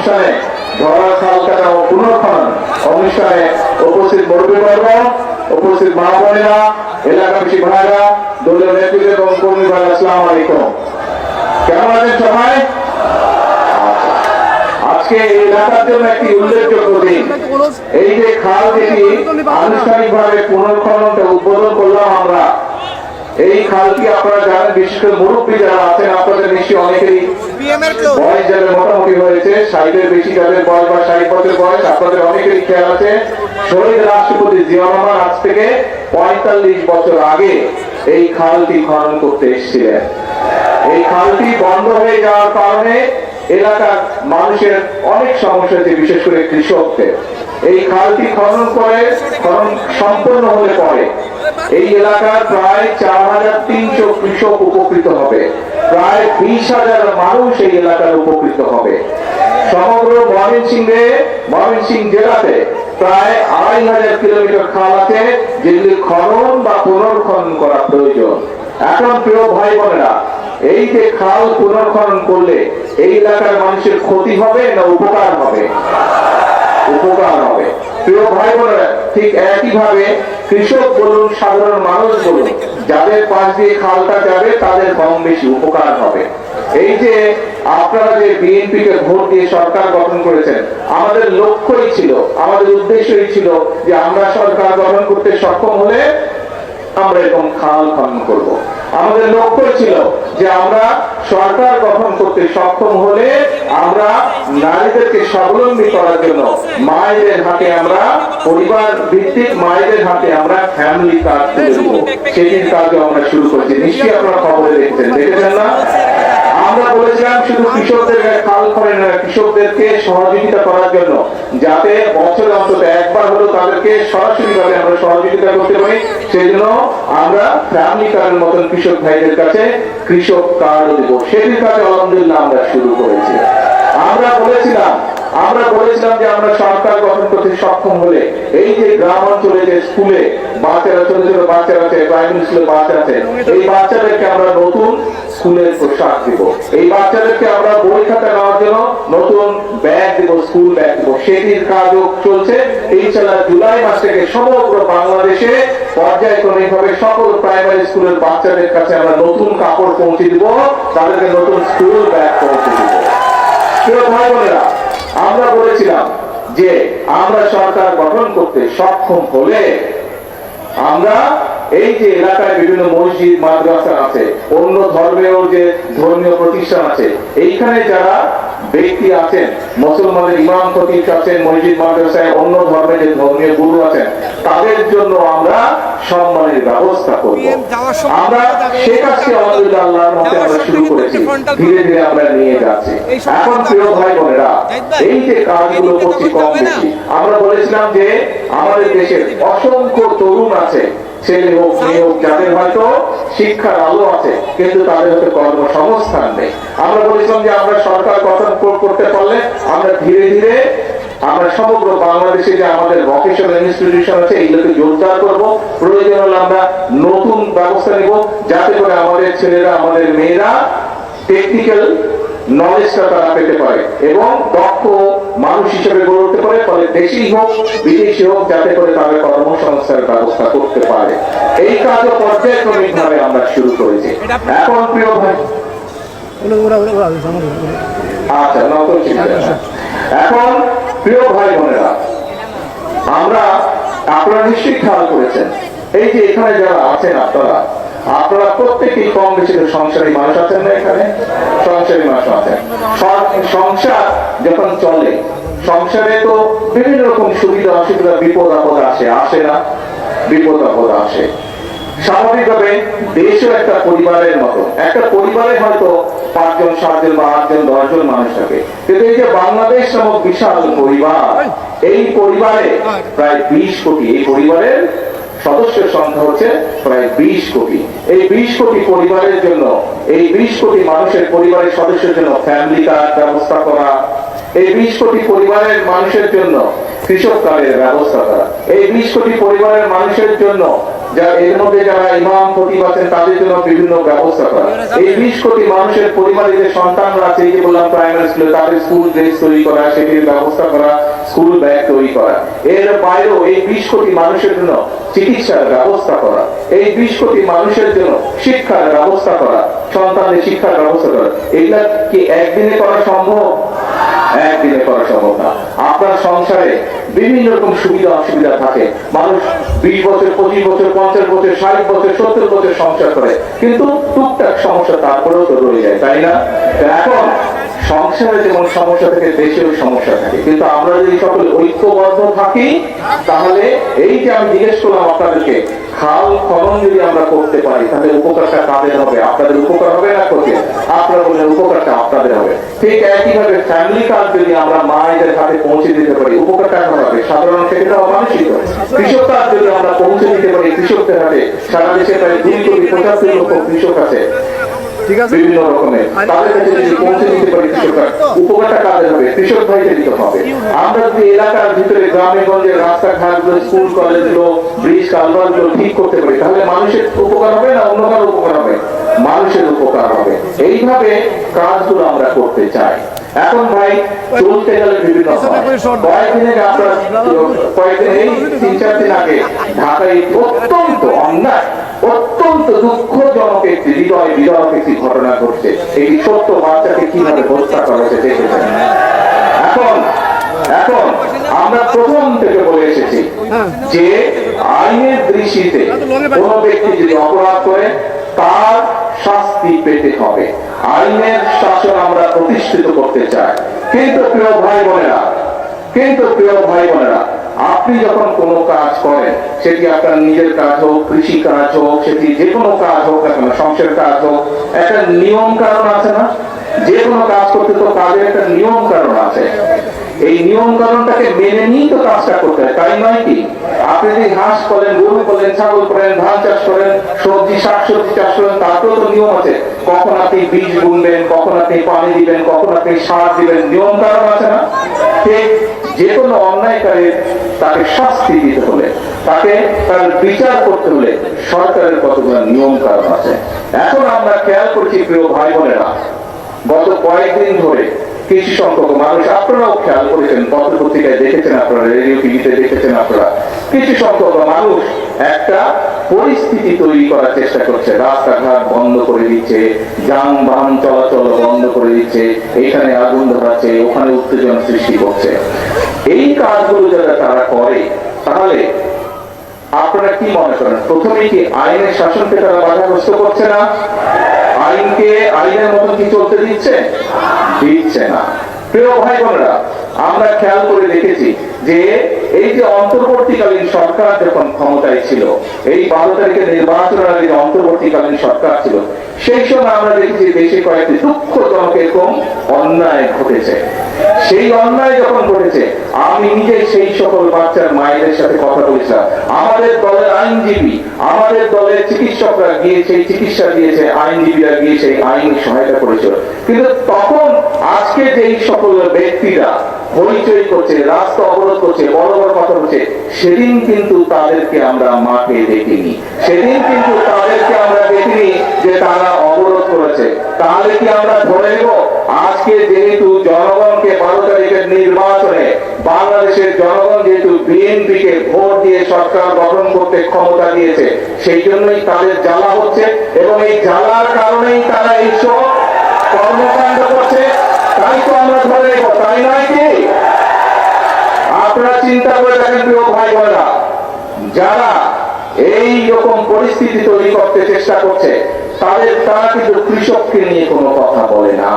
অনুষ্ঠানে ধরা খাল কাটা ও পুনর্খনন অনুষ্ঠানে উপস্থিত মুরব্বীবর্গ, উপস্থিত মা বোনেরা, এলাকাবাসী ভাইরা, দলীয় নেতৃত্ব এবং কর্মী ভাইরা, আসসালামু আলাইকুম। কেমন আছেন সবাই? আজকে এই এলাকার জন্য একটি উল্লেখযোগ্য দিন। এই যে খাল যেটি আনুষ্ঠানিকভাবে পুনর্খননটা উদ্বোধন করলাম আমরা, এই খালটি আপনারা জানেন, বিশেষ করে মুরব্বী যারা আছেন আপনাদের নিশ্চয়ই অনেকেরই বয়স যাদের মোটামুটি হয়েছে, 60-এর বেশি যাদের বয়স বা 60 বছর বয়স, আপনাদের অনেকেরই খেয়াল আছে শহীদ রাষ্ট্রপতি জিয়া রহমান আজ থেকে 45 বছর আগে এই খালটি খনন করতে এসেছিলেন। এই খালটি বন্ধ হয়ে যাওয়ার কারণে এলাকার মানুষের অনেক সমস্যা হচ্ছে, বিশেষ করে কৃষকদের। এই খালটি খনন সম্পূর্ণ হলে পরে এই এলাকার প্রায় 4300 কৃষক উপকৃত হবে, প্রায় 20,000 মানুষ এই এলাকার উপকৃত হবে। সমগ্র ময়মনসিংহ জেলাতে প্রায় 2500 কিলোমিটার খাল আছে যেগুলি খনন বা পুনর্খনন করা প্রয়োজন। এখন প্রিয় ভাই বোনেরা, এই যে খাল পুনর্খনন করলে এই এলাকার মানুষের ক্ষতি হবে না উপকার হবে? উপকার হবে। প্রিয় ভাই বোনেরা, ঠিক একইভাবে কৃষক বলুন, সাধারণ মানুষ বলুন, যাদের পাশ দিয়ে খালটা যাবে তাদের কম বেশি উপকার হবে। এই যে আপনারা যে বিএনপি কে ভোট দিয়ে সরকার গঠন করেছেন, আমাদের লক্ষ্যই ছিল, আমাদের উদ্দেশ্যই ছিল যে আমরা সরকার গঠন করতে সক্ষম হলে আমরা এরকম খাল খনন করব। আমাদের লক্ষ্য ছিল যে আমরা সরকার গঠন করতে সক্ষম হলে আমরা নারীদেরকে স্বাবলম্বী করার জন্য মায়েদের হাতে আমরা পরিবার ভিত্তিক মায়েদের হাতে আমরা ফ্যামিলি কার্ড তুলে দেবো। সেটির কাজও আমরা শুরু করেছি, নিশ্চয়ই আপনারা খবরে দেখেছেন না? আমরা বলেছিলাম শুধু কৃষকদের খাল খনন নয়, কৃষকদেরকে সহযোগিতা করার জন্য যাতে বছরে অন্তত একবার হলেও তাদেরকে সরাসরি ভাবে আমরা সহযোগিতা করতে পারি, সেই জন্য আমরা ফ্যামিলি কার্ডের মতন কৃষক ভাইদের কাছে কৃষক কার্ড দেব। সেটির কাজে আলহামদুলিল্লাহ আমরা শুরু করেছি। আমরা বলেছিলাম যে আমরা সরকার গঠন করতে সক্ষম হলে এই যে গ্রাম অঞ্চলে যে স্কুলে বাচ্চারা, ছোট ছোট বাচ্চারা আছে, প্রাইমারি স্কুলে বাচ্চা আছে, এই বাচ্চাদেরকে আমরা নতুন স্কুলের পোশাক দিব, এই বাচ্চাদেরকে আমরা বই খাতা নেওয়ার জন্য নতুন ব্যাগ দিব, স্কুল ব্যাগ দিব। সেটির কাজও চলছে। ইনশাআল্লাহ জুলাই মাস থেকে সমগ্র বাংলাদেশে পর্যায়ক্রমিক ভাবে সকল প্রাইমারি স্কুলের বাচ্চাদের কাছে আমরা নতুন কাপড় পৌঁছে দিব, তাদেরকে নতুন স্কুল ব্যাগ পৌঁছে দিব। প্রিয় ভাই বোনেরা, আমরা বলেছিলাম যে আমরা সরকার গঠন করতে সক্ষম হলে আমরা এই যে এলাকায় বিভিন্ন মসজিদ মাদ্রাসা আছে, অন্য ধর্মের যে ধর্মীয় প্রতিষ্ঠান আছে, এইখানে যারা ব্যক্তি আছেন, মুসলমানের ইমাম খতিব আছেন, মসজিদ মাদ্রাসায় অন্য ধর্মের যে ধর্মীয় গুরু আছেন, তাদের জন্য আমরা সম্মানের ব্যবস্থা করব। আমরা সে কাজকে আলহামদুলিল্লাহ আল্লাহর মতে আমরা শুরু করেছি, ধীরে ধীরে আমরা নিয়ে যাচ্ছি। এখন প্রিয় ভাই বোনেরা, এই যে কাজগুলো করছি কম বেশি, আমরা বলেছিলাম যে আমাদের দেশের অসংখ্য তরুণ আছে, ছেলে হোক মেয়ে হোক, যাদের হয়তো শিক্ষার আলো আছে কিন্তু তাদের হয়তো কর্মসংস্থান নেই। আমরা বলেছিলাম যে আমরা সরকার গঠন করতে পারলে আমরা ধীরে ধীরে আমরা সমগ্র বাংলাদেশে যে আমাদের ভোকেশনাল ইনস্টিটিউশন আছে এইগুলোকে জোরদার করবো। প্রয়োজন হলে আমরা নতুন ব্যবস্থা নিব যাতে করে আমাদের ছেলেরা, আমাদের মেয়েরা টেকনিক্যাল নলেজটা তারা পেতে পারে এবং দক্ষ মানুষ হিসেবে গড়ে উঠতে পারে, ফলে দেশি হোক বিদেশি হোক, যাতে করে তাদের কর্মসংস্থানের ব্যবস্থা করতে পারে। এই কাজও পর্যায়ক্রমিক ভাবে আমরা শুরু করেছি। এখন প্রিয় ভাই, আচ্ছা নকল চিন্তা, এখন প্রিয় ভাই বোনেরা, আপনারা নিশ্চয়ই খেয়াল করেছেন এই যে এখানে যারা আছেন আপনারা প্রত্যেকেই কম বেশি সংসারী মানুষ আছেন না? এখানে সংসারী মানুষ আছেন। সংসার যখন চলে, সংসারে তো বিভিন্ন রকম সুবিধা অসুবিধা, বিপদ আপদ আসে না? বিপদ আপদ আসে। স্বাভাবিকভাবে দেশও একটা পরিবারের মতো, একটা পরিবারে হয়তো 5 জন 7 জন বা 8 জন 10 জন মানুষ থাকে, কিন্তু এই যে বাংলাদেশ নামক বিশাল পরিবার, এই পরিবারে প্রায় 20 কোটি, এই পরিবারের সদস্যের সংখ্যা হচ্ছে প্রায় 20 কোটি। এই 20 কোটি পরিবারের জন্য, এই 20 কোটি মানুষের পরিবারের সদস্যের জন্য ফ্যামিলি কার্ড ব্যবস্থা করা, এই 20 কোটি পরিবারের মানুষের জন্য কৃষক কার্ডের ব্যবস্থা করা, এই 20 কোটি পরিবারের মানুষের জন্য যা এর মধ্যে যারা ইমাম খতিব আছেন তাদের জন্য বিভিন্ন ব্যবস্থা করা, এই 20 কোটি মানুষের পরিবারে যে সন্তানরা আছে, এই যে বললাম প্রাইমারি স্কুলে তাদের স্কুল ড্রেস তৈরি করা, সেটির ব্যবস্থা করা, স্কুল ব্যাগ তৈরি করা, এর বাইরেও এই 20 কোটি মানুষের জন্য চিকিৎসার ব্যবস্থা করা, এই 20 কোটি মানুষের জন্য শিক্ষার ব্যবস্থা করা, সন্তানের শিক্ষার ব্যবস্থা করা, এগুলা কি একদিনে করা সম্ভব? একদিনে করা সম্ভব না। আপনার সংসারে বিভিন্ন রকম সুবিধা অসুবিধা থাকে, মানুষ 20 বছর 25 বছর 50 বছর 60 বছর 70 বছর সংসার করে, কিন্তু টুকটাক সমস্যা তারপরেও তো রয়ে যায়, তাই না? এখন সংসারে যেমন সমস্যা থাকে দেশেও সমস্যা থাকে, কিন্তু আমরা যদি সকল ঐক্যবদ্ধ থাকি তাহলে এই যে আমি জিজ্ঞেস করলাম আপনাদেরকে, খাল খনন যদি আমরা করতে পারি তাহলে উপকারটা কাদের হবে? আপনাদের উপকার হবে না করতে? আপনারা বললেন উপকারটা আপনাদের হবে। ঠিক একইভাবে ফ্যামিলি কার্ড যদি আমরা মায়েদের হাতে পৌঁছে দিতে পারি উপকারটা হবে সাধারণ ক্ষেত্রে অমানুষিক। কৃষক কার্ড যদি আমরা পৌঁছে দিতে পারি কৃষকদের হাতে, সারা দেশে প্রায় 2 কোটি 75 লক্ষ কৃষক আছে বিভিন্ন রকমের, তাদের কাছে যদি পৌঁছে দিতে পারি কৃষকরা, উপকারটা কাদের হবে? কৃষক ভাইকে দিতে হবে। আমরা যদি এলাকার ভিতরে গ্রামে গঞ্জে রাস্তাঘাটগুলো, স্কুল কলেজগুলো, ব্রিজ কালভারগুলো ঠিক করতে পারি তাহলে মানুষের উপকার হবে না অন্য কারো উপকার হবে? মানুষের উপকার হবে। এইভাবে কাজগুলো আমরা করতে চাই। এখন ভাই চলতে গেলে বিভিন্ন কয়েকদিন আগে আপনার কয়েকদিন এই 3-4 দিন আগে ঢাকায় অত্যন্ত অন্যায়, অত্যন্ত দুঃখজনক একটি হৃদয় বিদারক একটি ঘটনা ঘটছে। এই ছোট্ট বাচ্চাকে কিভাবে হত্যা করা হয়েছে দেখেছেন। এখন আমরা প্রথম থেকে বলে এসেছি যে আইনের দৃষ্টিতে কোন ব্যক্তি যদি অপরাধ করে তার শাস্তি পেতে হবে। আইনের শাসন আমরা প্রতিষ্ঠিত করতে চাই। কিন্তু প্রিয় ভাই বোনেরা, আপনি যখন কোনো কাজ করেন, সেটি আপনার নিজের কাজ হোক, কৃষি কাজ হোক, সেটি যে কোনো কাজ হোক না কেন, সংসারের কাজ হোক, একটা নিয়ম কারণ আছে না? যে কোনো কাজ করতে তো কাজের একটা নিয়ম কারণ আছে। এই নিয়ম কারণটাকে মেনে নিয়ে তো কাজটা করতে হয়, তাই নয় কি? আপনি যদি হাঁস করেন, গরু করেন, ছাগল করেন, ধান চাষ করেন, সবজি শাকসবজি চাষ করেন, তাতেও তো নিয়ম আছে। কখন আপনি বীজ বুনবেন, কখন আপনি পানি দিবেন, কখন আপনি সার দিবেন, নিয়ম কারণ আছে না? ঠিক যে কোনো অন্যায়কারী তাকে শাস্তি দিতে হলে, তাকে তার বিচার করতে হলে সরকারের কতগুলো নিয়ম কারণ আছে। এখন আমরা খেয়াল করছি প্রিয় ভাই বোনেরা, গত কয়েকদিন ধরে কিছু সংখ্যক মানুষ, আপনারাও খেয়াল করেছেন, পত্র পত্রিকায় দেখেছেন, আপনারা রেডিও টিভিতে দেখেছেন, আপনারা কিছু সংখ্যক মানুষ একটা পরিস্থিতি তৈরি করার চেষ্টা করছে। রাস্তাঘাট বন্ধ করে দিচ্ছে, যানবাহন চলাচল বন্ধ করে দিচ্ছে, এখানে আগুন ধরাচ্ছে, ওখানে উত্তেজনা সৃষ্টি করছে। এই কাজগুলো যারা তারা করে, তাহলে আপনারা কি মনে করেন প্রথমে কি আইনের শাসনকে তারা বাধাগ্রস্ত করছে না? আইনকে আইনের মতন কি চলতে দিচ্ছে না। প্রিয় ভাই বোনেরা, আমরা খেয়াল করে দেখেছি যে এই যে অন্তর্বর্তীকালীন সরকার যখন ক্ষমতায় ছিল, এই 12 তারিখের নির্বাচনের আগে যে অন্তর্বর্তীকালীন সরকার ছিল, সেই সময় আমরা দেখেছি দেশে কয়েকটি দুঃখজনক এরকম অন্যায় ঘটেছে। সেই অন্যায় যখন ঘটেছে, আমি নিজে সেই সকল বাচ্চার মায়েদের সাথে কথা বলেছিলাম। আমাদের দলের আইনজীবী, আমাদের দলের চিকিৎসকরা গিয়ে সেই চিকিৎসা দিয়েছে, আইনজীবীরা গিয়ে সেই আইনি সহায়তা করেছিল। কিন্তু তখন আজকে যেই সকল ব্যক্তিরা হইচই করছে, রাস্তা অবরোধ করছে, বড় বড় কথা বলছে, সেদিন কিন্তু তাদেরকে আমরা মাঠে দেখিনি। সেদিন কিন্তু তাদেরকে আমরা দেখিনি যে তারা অবরোধ করেছে। তাহলে কি আমরা ধরে নেব আজকে যেহেতু জনগণকে 12 তারিখের নির্বাচনে বাংলাদেশের জনগণ যেহেতু বিএনপিকে ভোট দিয়ে সরকার গঠন করতে ক্ষমতা দিয়েছে, সেই জন্যই তাদের জ্বালা হচ্ছে, এবং এই জ্বালার কারণেই তারা এইসব কর্মকাণ্ড করছে। তাই তো আমরা ধরে নেব, তাই নয় কি? আপনারা চিন্তা করে দেখেন প্রিয় ভাই বোনেরা, যারা এই রকম পরিস্থিতি তৈরি করতে চেষ্টা করছে তারা কিন্তু কৃষককে নিয়ে কোনো কথা বলে না।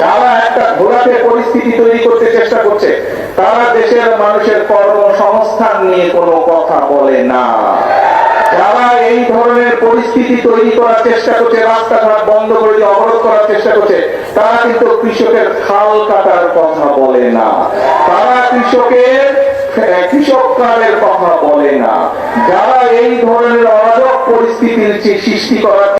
যারা একটা ঘোলাটে পরিস্থিতি তৈরি করতে চেষ্টা করছে তারা দেশের মানুষের কর্মসংস্থান নিয়ে কোনো কথা বলে না। যারা এই ধরনের পরিস্থিতি তৈরি করার চেষ্টা করছে, রাস্তাঘাট বন্ধ করে দিয়ে অবরোধ করার চেষ্টা করছে, তারা কিন্তু কৃষকের খাল কাটার কথা বলে না, তারা কৃষক কার্ডের কথা বলে না। যারা এই ধরনের অরাজক পরিস্থিতির সৃষ্টি করার